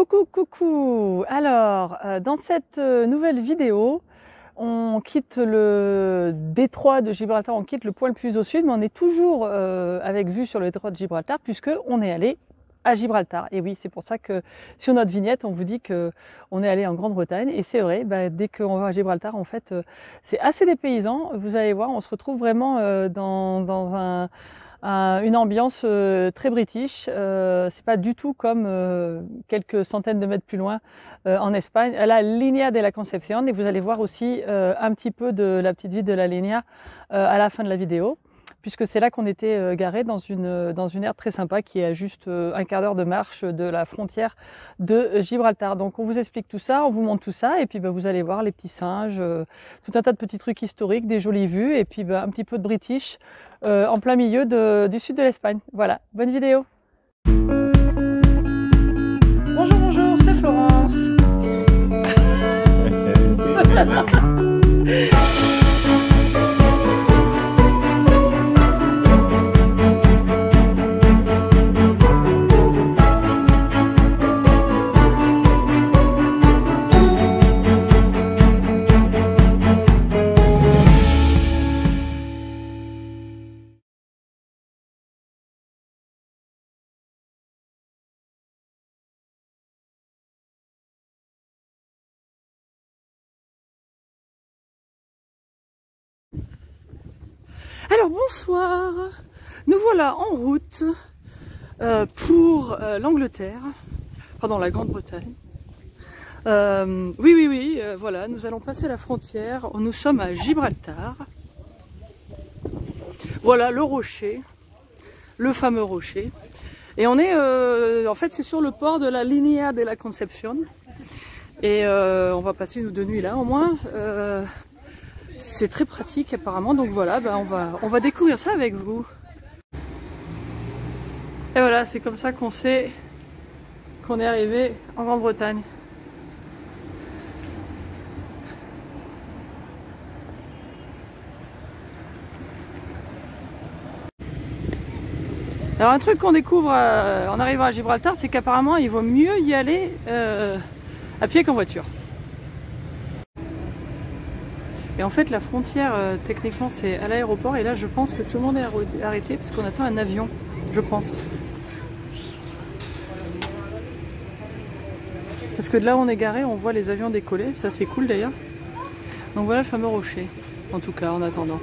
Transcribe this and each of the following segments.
Coucou, coucou. Alors, dans cette nouvelle vidéo, on quitte le détroit de Gibraltar, on quitte le point le plus au sud, mais on est toujours avec vue sur le détroit de Gibraltar, puisque on est allé à Gibraltar. Et oui, c'est pour ça que sur notre vignette, on vous dit que on est allé en Grande-Bretagne. Et c'est vrai, dès qu'on va à Gibraltar, en fait, c'est assez dépaysant. Vous allez voir, on se retrouve vraiment dans une ambiance très british. C'est pas du tout comme quelques centaines de mètres plus loin en Espagne, à la Línea de la Concepción. Et vous allez voir aussi un petit peu de la petite ville de la Línea à la fin de la vidéo, puisque c'est là qu'on était garé dans une aire très sympa qui est à juste un quart d'heure de marche de la frontière de Gibraltar. Donc on vous explique tout ça, on vous montre tout ça, et puis vous allez voir les petits singes, tout un tas de petits trucs historiques, des jolies vues, et puis un petit peu de British en plein milieu du sud de l'Espagne. Voilà, bonne vidéo. Bonjour, bonjour, c'est Florence. Alors bonsoir, nous voilà en route pour l'Angleterre, pardon, la Grande-Bretagne. Oui, voilà, nous allons passer la frontière, nous sommes à Gibraltar. Voilà le rocher, le fameux rocher. Et on est, en fait c'est sur le port de la Línea de la Concepción. Et on va passer une ou deux nuits là au moins. C'est très pratique apparemment, donc voilà, on va découvrir ça avec vous. Et voilà, c'est comme ça qu'on sait qu'on est arrivé en Grande-Bretagne. Alors un truc qu'on découvre en arrivant à Gibraltar, c'est qu'apparemment il vaut mieux y aller à pied qu'en voiture. Et en fait la frontière techniquement c'est à l'aéroport, et là je pense que tout le monde est arrêté parce qu'on attend un avion, je pense. Parce que de là où on est garé, on voit les avions décoller, ça c'est cool d'ailleurs. Donc voilà le fameux rocher, en tout cas en attendant.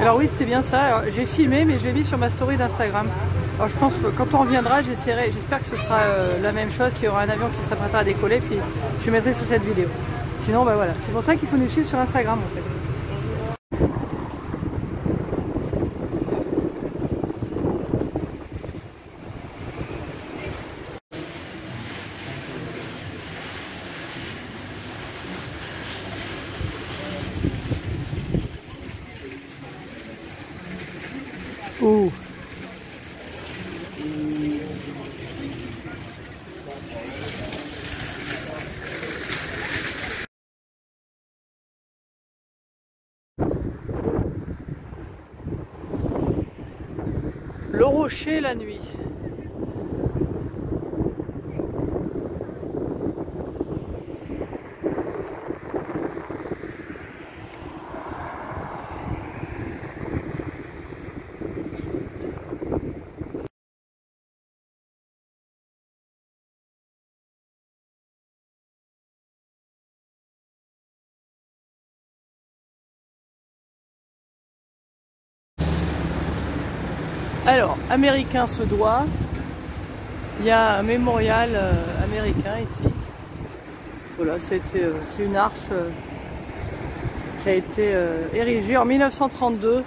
Alors oui, c'était bien ça, j'ai filmé mais je l'ai mis sur ma story d'Instagram. Alors je pense que quand on reviendra, j'espère que ce sera la même chose, qu'il y aura un avion qui sera prêt à décoller, puis je mettrai sur cette vidéo. Sinon, voilà, c'est pour ça qu'il faut nous suivre sur Instagram en fait. Ouh. Le rocher la nuit. Alors, américain se doit. Il y a un mémorial américain ici. Voilà, c'est une arche qui a été érigée en 1932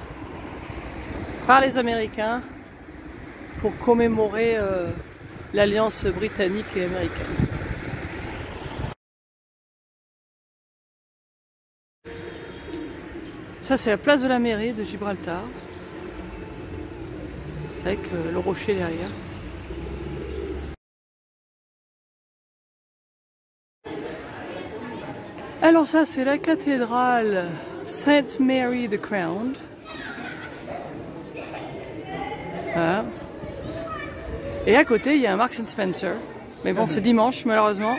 par les Américains pour commémorer l'alliance britannique et américaine. Ça c'est la place de la mairie de Gibraltar, avec le rocher derrière. Alors ça c'est la cathédrale Saint Mary the Crown. Voilà. Et à côté, il y a un Marks & Spencer. Mais bon, c'est dimanche, malheureusement.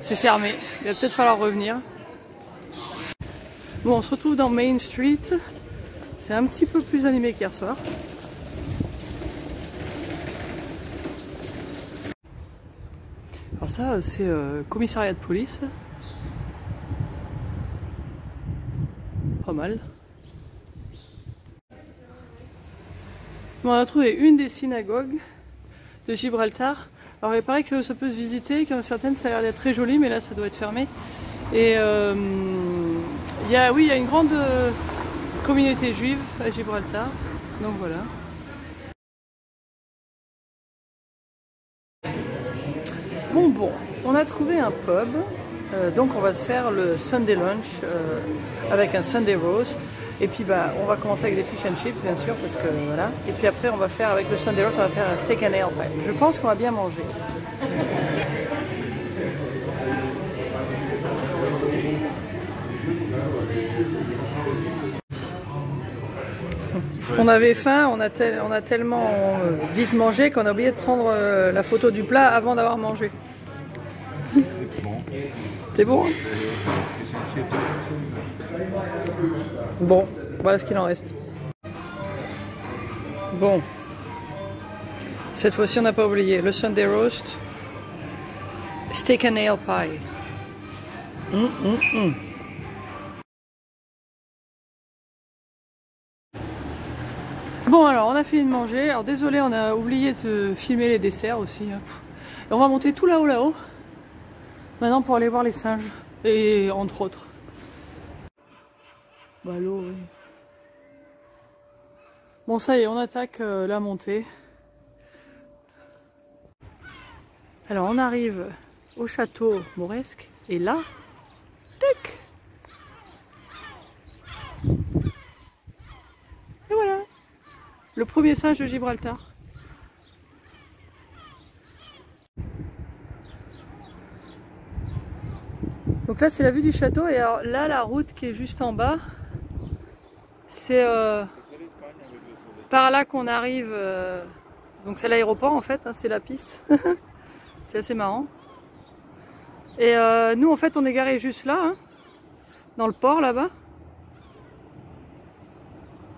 C'est fermé. Il va peut-être falloir revenir. Bon, on se retrouve dans Main Street. C'est un petit peu plus animé qu'hier soir. Alors ça, c'est commissariat de police. Pas mal. Bon, on a trouvé une des synagogues de Gibraltar. Alors il paraît que ça peut se visiter, qu'il y en a certaines ça a l'air d'être très joli, mais là ça doit être fermé. Et il y a une grande communauté juive à Gibraltar, donc voilà. Bon, on a trouvé un pub, donc on va se faire le Sunday lunch avec un Sunday roast. Et puis bah, on va commencer avec des fish and chips bien sûr, parce que voilà. Et puis après on va faire avec le Sunday roast, on va faire un steak and ale. Je pense qu'on va bien manger. On avait faim, on a tellement vite mangé qu'on a oublié de prendre la photo du plat avant d'avoir mangé. C'est bon, hein? Bon, voilà ce qu'il en reste. Bon, cette fois-ci on n'a pas oublié le Sunday roast, steak and ale pie. Bon alors on a fini de manger, alors désolé on a oublié de filmer les desserts aussi. Et on va monter tout là-haut maintenant pour aller voir les singes, et entre autres. Bah l'eau, oui. Bon ça y est, on attaque la montée. Alors on arrive au château mauresque, et là, tac. Et voilà, le premier singe de Gibraltar. Donc là c'est la vue du château, et alors là la route qui est juste en bas, c'est par là qu'on arrive, donc c'est l'aéroport en fait, hein, c'est la piste. C'est assez marrant. Et nous en fait on est garé juste là, hein, dans le port là-bas.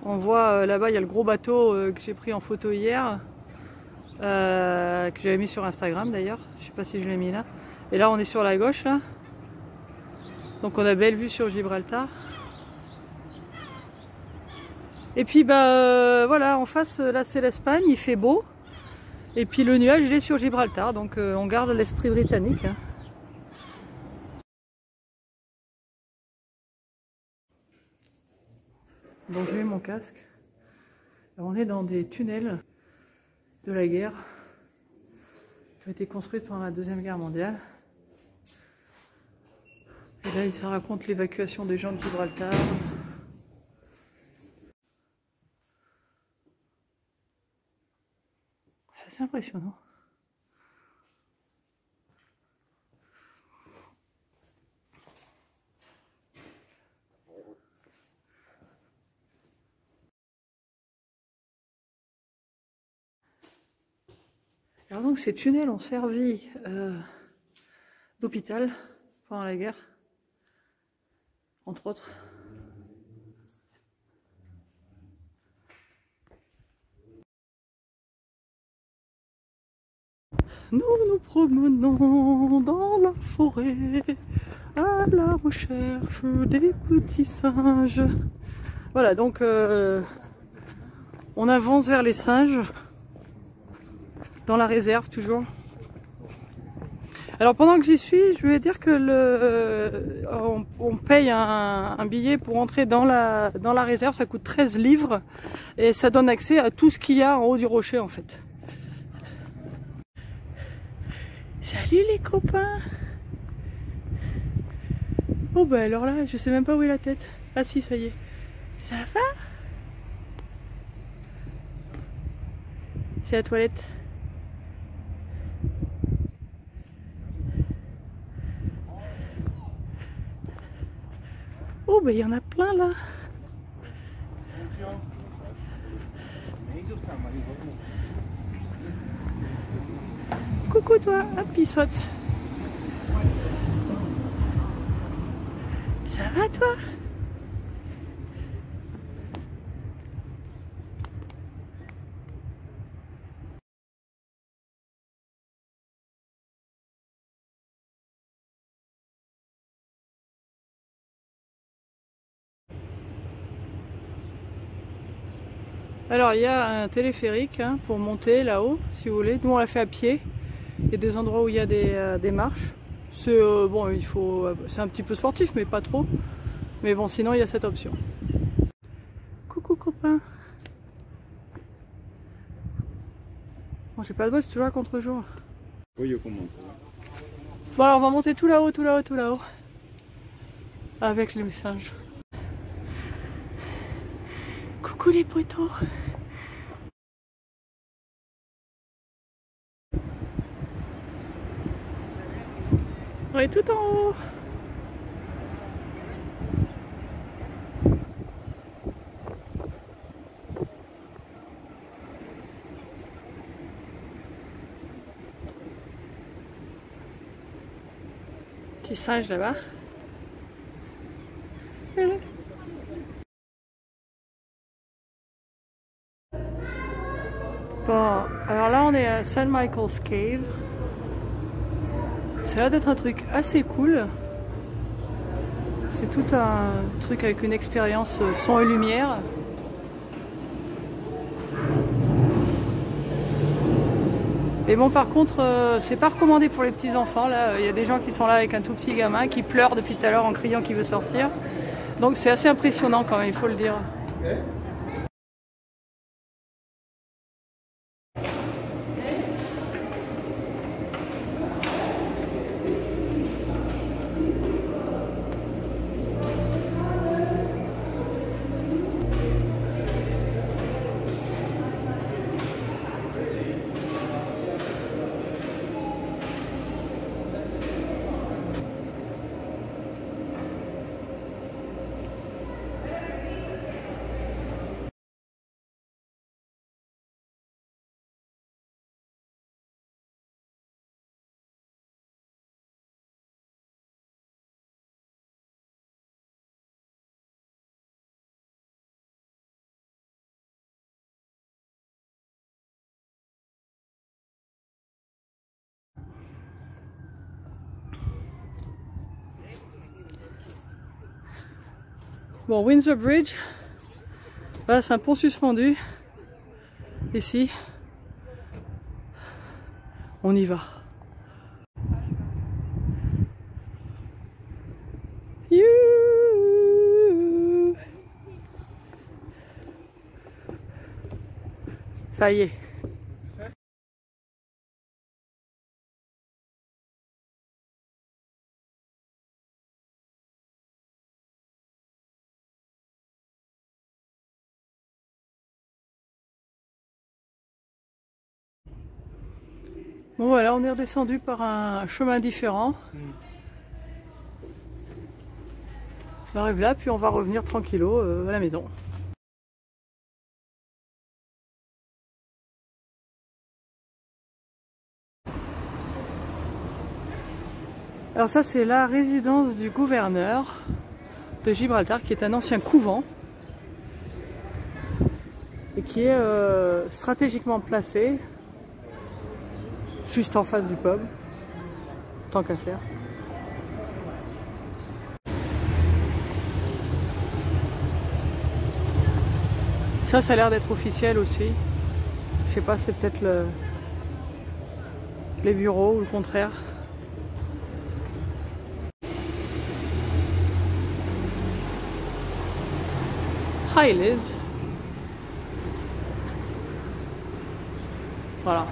On voit là-bas il y a le gros bateau que j'ai pris en photo hier, que j'avais mis sur Instagram d'ailleurs, je sais pas si je l'ai mis là. Et là on est sur la gauche là. Donc on a belle vue sur Gibraltar. Et puis bah voilà, en face là c'est l'Espagne, il fait beau. Et puis le nuage il est sur Gibraltar, donc on garde l'esprit britannique. Hein. Bon, j'ai mis mon casque. Alors, on est dans des tunnels de la guerre qui ont été construits pendant la Deuxième Guerre mondiale. Et là, il raconte l'évacuation des gens de Gibraltar. C'est assez impressionnant. Alors donc ces tunnels ont servi d'hôpital pendant la guerre, entre autres. Nous nous promenons dans la forêt à la recherche des petits singes. Voilà, donc on avance vers les singes, dans la réserve toujours. Alors pendant que j'y suis, je vais dire que on paye un billet pour entrer dans la réserve, ça coûte 13 livres et ça donne accès à tout ce qu'il y a en haut du rocher en fait. Salut les copains! Oh bah alors là, je sais même pas où est la tête. Ah si, ça y est. Ça va? C'est la toilette. Oh bah il y en a plein là. Coucou toi, hop, il saute. Ça va toi? Alors il y a un téléphérique hein, pour monter là-haut si vous voulez. Nous on l'a fait à pied. Il y a des endroits où il y a des marches. C'est bon, c'est un petit peu sportif mais pas trop. Mais bon, sinon il y a cette option. Coucou copain. Bon, j'ai pas de bol, c'est toujours à contre-jour. Oui, je commence. Bon alors on va monter tout là-haut, tout là-haut, tout là-haut. Avec les messages. Coucou les potos. On est tout en haut. Petit singe là-bas. Bon, alors là on est à St. Michael's Cave. Ça a l'air d'être un truc assez cool. C'est tout un truc avec une expérience son et lumière. Mais bon, par contre, c'est pas recommandé pour les petits enfants. Là, il y a des gens qui sont là avec un tout petit gamin qui pleure depuis tout à l'heure en criant qu'il veut sortir. Donc c'est assez impressionnant quand même, il faut le dire. Bon, Windsor Bridge, voilà, c'est un pont suspendu, ici, on y va. Youhou. Ça y est. Bon voilà, on est redescendu par un chemin différent. On arrive là, puis on va revenir tranquillo à la maison. Alors ça c'est la résidence du gouverneur de Gibraltar, qui est un ancien couvent et qui est stratégiquement placé juste en face du pub, tant qu'à faire. Ça a l'air d'être officiel aussi. Je sais pas, c'est peut-être les bureaux ou le contraire. Hi Liz. Voilà.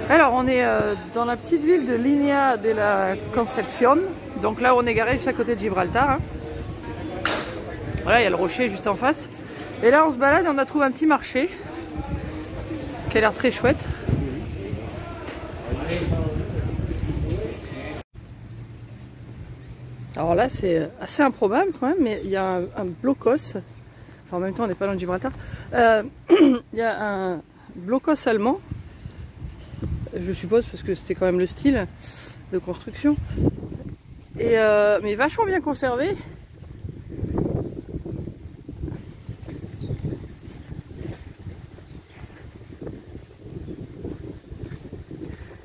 Alors on est dans la petite ville de Linea de la Concepción. Donc là on est garé juste à côté de Gibraltar. Hein. Voilà, il y a le rocher juste en face. Et là on se balade et on a trouvé un petit marché qui a l'air très chouette. Alors là c'est assez improbable quand même, mais il y a un blocos, Enfin, en même temps, on n'est pas dans le Gibraltar. Il y a un blocos allemand, je suppose, parce que c'est quand même le style de construction. Et, mais vachement bien conservé.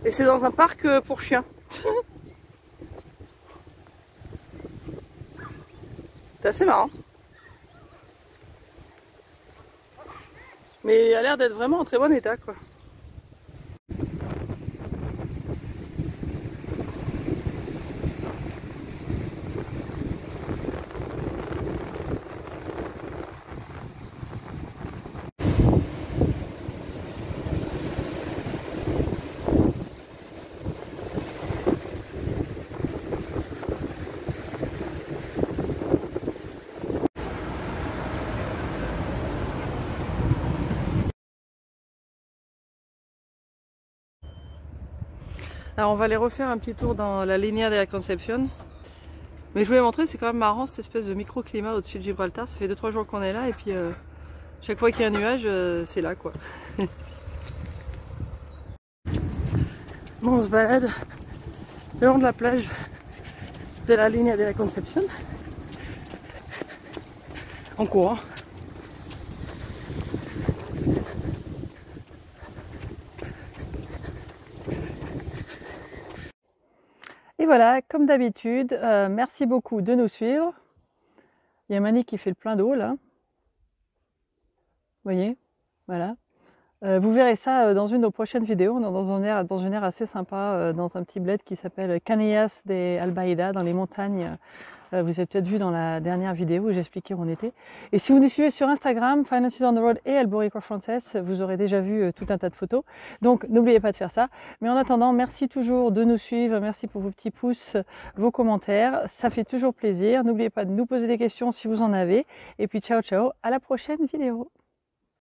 Et c'est dans un parc pour chiens. C'est assez marrant. Mais il a l'air d'être vraiment en très bon état, quoi. Alors on va aller refaire un petit tour dans la Línea de la Concepción. Mais je voulais montrer, c'est quand même marrant cette espèce de microclimat au-dessus de Gibraltar. Ça fait 2-3 jours qu'on est là et puis chaque fois qu'il y a un nuage, c'est là quoi. Bon, on se balade le long de la plage de la Línea de la Concepción en courant. Et voilà, comme d'habitude, merci beaucoup de nous suivre. Il y a Mani qui fait le plein d'eau là. Vous voyez, voilà. Vous verrez ça dans une de nos prochaines vidéos. On est dans une aire assez sympa, dans un petit bled qui s'appelle Canillas de Albaida, dans les montagnes. Vous avez peut-être vu dans la dernière vidéo où j'expliquais où on était. Et si vous nous suivez sur Instagram, Finances on the Road et Alborico Frances, vous aurez déjà vu tout un tas de photos. Donc n'oubliez pas de faire ça. Mais en attendant, merci toujours de nous suivre. Merci pour vos petits pouces, vos commentaires. Ça fait toujours plaisir. N'oubliez pas de nous poser des questions si vous en avez. Et puis ciao ciao, à la prochaine vidéo.